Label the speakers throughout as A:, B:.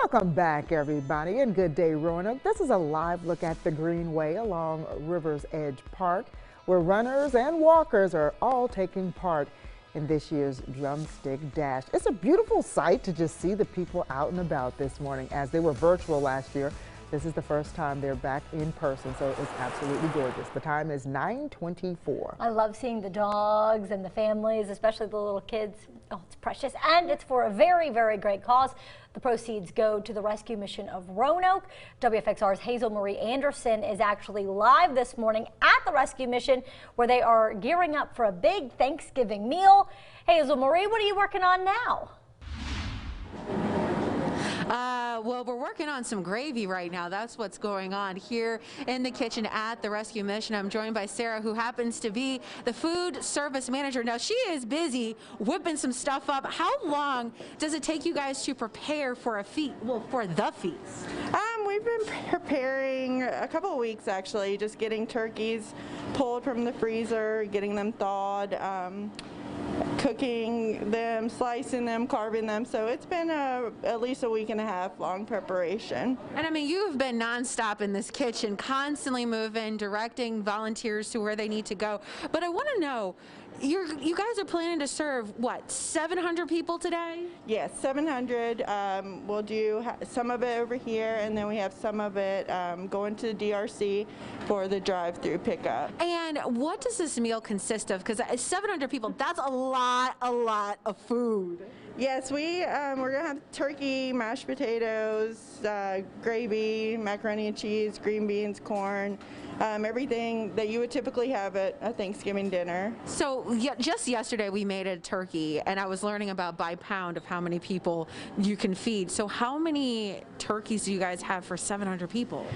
A: Welcome back, everybody, and good day, Roanoke. This is a live look at the Greenway along River's Edge Park, where runners and walkers are all taking part in this year's Drumstick Dash. It's a beautiful sight to just see the people out and about this morning, as they were virtual last year. This is the first time they're back in person, so it's absolutely gorgeous. The time is 9:24. I
B: love seeing the dogs and the families, especially the little kids. Oh, it's precious, and it's for a very, very great cause. The proceeds go to the Rescue Mission of Roanoke. WFXR's Hazelmarie Anderson is actually live this morning at the Rescue Mission, where they are gearing up for a big Thanksgiving meal. Hazelmarie, what are you working on now?
C: Well, we're working on some gravy right now. That's what's going on here in the kitchen at the Rescue Mission. I'm joined by Sara, who happens to be the food service manager. Now, she is busy whipping some stuff up. How long does it take you guys to prepare for a feast, well, for the feast?
D: We've been preparing a couple of weeks, actually, just getting turkeys pulled from the freezer, getting them thawed, cooking them, slicing them, carving them. So it's been at least a week and a half long preparation.
C: And I mean, you've been nonstop in this kitchen, constantly moving, directing volunteers to where they need to go. But I want to know, you guys are planning to serve, what, 700 people today?
D: Yes, 700. We'll do some of it over here, and then we have some of it going to the DRC for the drive-through pickup.
C: And what does this meal consist of? Because 700 people, that's a lot of food.
D: Yes, we're going to have turkey, mashed potatoes, gravy, macaroni and cheese, green beans, corn, everything that you would typically have at a Thanksgiving dinner.
C: So just yesterday we made a turkey, and I was learning about by pound of how many people you can feed. So how many turkeys do you guys have for 700 people?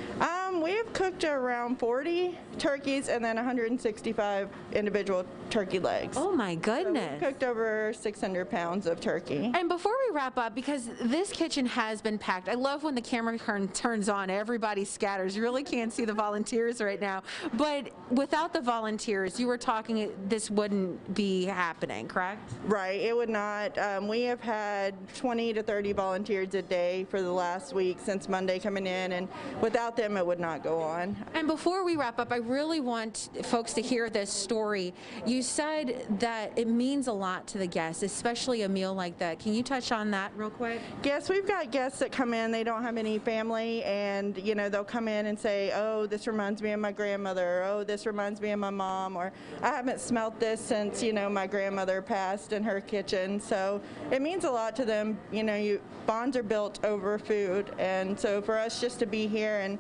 D: We have cooked around 40 turkeys and then 165 individual turkey legs.
C: Oh my goodness.
D: So we've cooked over 600 pounds of turkey.
C: And before we wrap up, because this kitchen has been packed, I love when the camera turns on, everybody scatters. You really can't see the volunteers right now. But without the volunteers, you were talking, this wouldn't be happening, correct?
D: Right, it would not. We have had 20 to 30 volunteers a day for the last week since Monday coming in, and without them it would not go on.
C: And before we wrap up, I really want folks to hear this story. You said that it means a lot to the guests, especially a meal like that. Can you touch on that real quick?
D: Yes, we've got guests that come in, they don't have any family, and you know, they'll come in and say, oh, this reminds me of my grandmother, or, oh, this reminds me of my mom, or I haven't smelt this since, you know, my grandmother passed in her kitchen. So it means a lot to them. You know, bonds are built over food, and so for us just to be here, and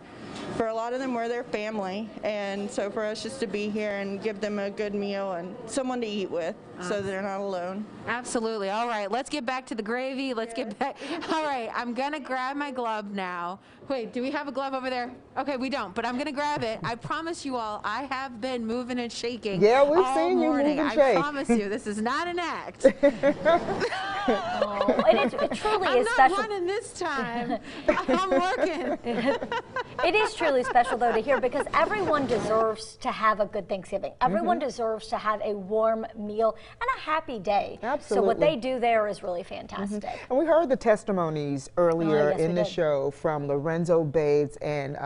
D: for a lot of them we're their family, and so for us just to be here and give them a good meal and someone to eat with, so they're not alone.
C: Absolutely. All right, let's get back to the gravy. Let's get back. All right, I'm gonna grab my glove now. Wait, do we have a glove over there? Okay, we don't, but I'm gonna grab it. I promise you all, I have been moving and shaking.
A: Yeah, we've
C: all
A: seen you
C: morning.
A: move and shake.
C: I promise you, this is not an act.
B: Oh, it truly
C: I'm
B: is
C: not
B: special.
C: running this time. I'm working.
B: It is truly special, though, to hear, because everyone deserves to have a good Thanksgiving. Everyone deserves to have a warm meal and a happy day.
A: Absolutely.
B: So what they do there is really fantastic.
A: And we heard the testimonies earlier
B: yes,
A: in the show from Lorenzo Bates and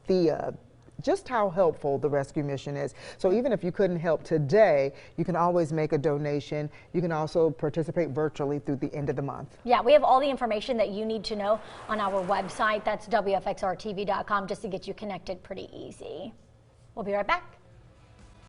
A: Thea, just how helpful the rescue mission is. So even if you couldn't help today, you can always make a donation. You can also participate virtually through the end of the month.
B: Yeah, we have all the information that you need to know on our website. That's WFXRTV.com, just to get you connected pretty easy. We'll be right back.